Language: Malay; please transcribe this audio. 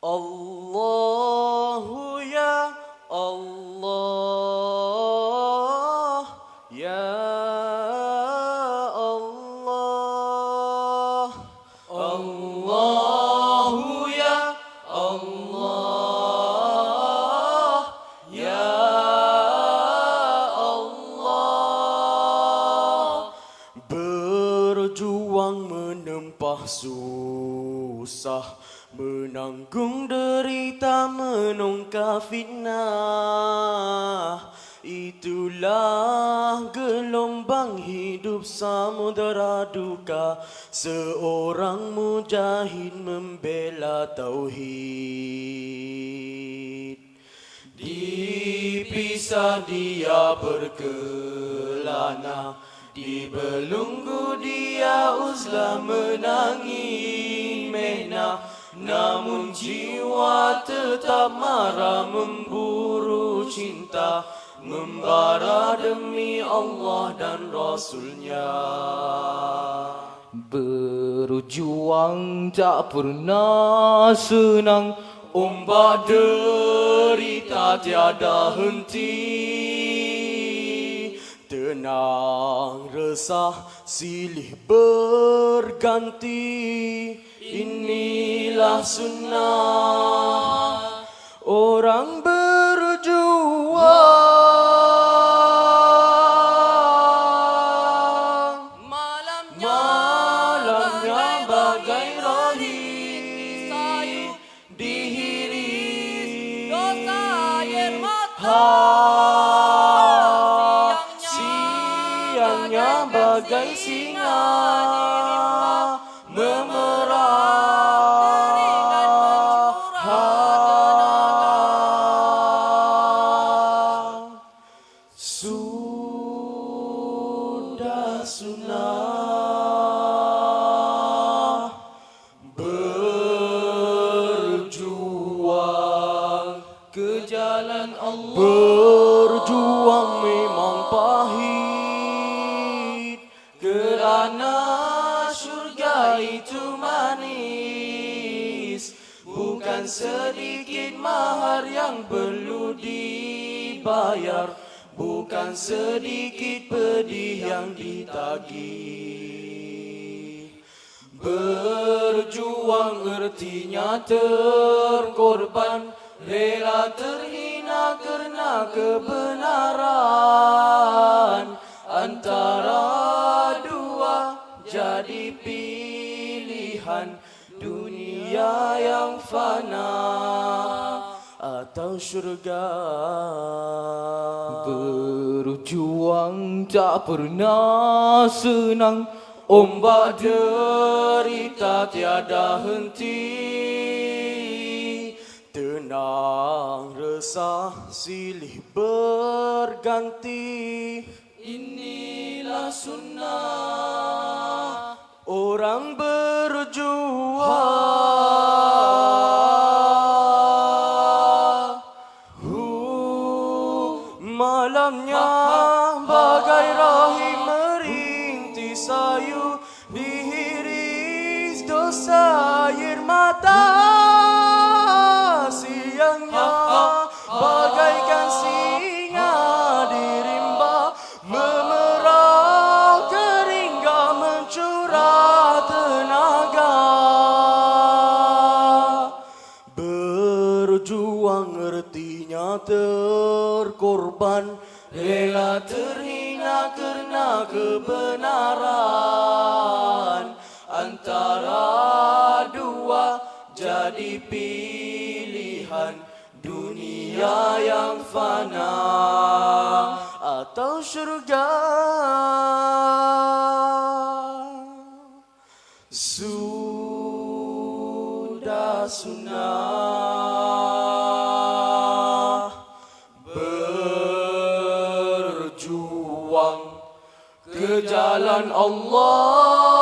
Allahu ya Allah, ya Allah. Allahu ya Allah, ya Allah. Berjuang menempah susah, menanggung derita, menungkah fitnah. Itulah gelombang hidup samudera duka, seorang mujahid membela tauhid. Dipisah dia berkelana, di belenggu dia uzlah menangis mena. Namun jiwa tetap marah memburu cinta, membara demi Allah dan Rasulnya. Berjuang tak pernah senang, Ombak derita tiada henti. Tenang resah silih berganti, inilah sunnah orang berjuang. Malamnya bagai rahim dihiris dosa air mata, siangnya bagai singa memerah. Sudah sunnah berjuang ke jalan Allah. Berjuang memang pahit, kerana syurga itu manis. Bukan sedikit mahar yang perlu dibayar, bukan sedikit pedih yang ditagih. Berjuang artinya terkorban, rela terhina kerana kebenaran. Antara dua jadi pilihan, dunia yang fana atau syurga. berjuang tak pernah senang, Ombak derita tiada henti. Tenang resah silih berganti, inilah sunnah orang berjuang. Malamnya bagai rahim merintih sayu, dihiris dosa air mata. Siangnya bagaikan singa dirimba, memerah keringga mencurah tenaga. Berjuang artinya terkorban, rela terhina kerana kebenaran. Antara dua jadi pilihan, dunia yang fana atau syurga. Sudah sunnah berjuang ke jalan Allah.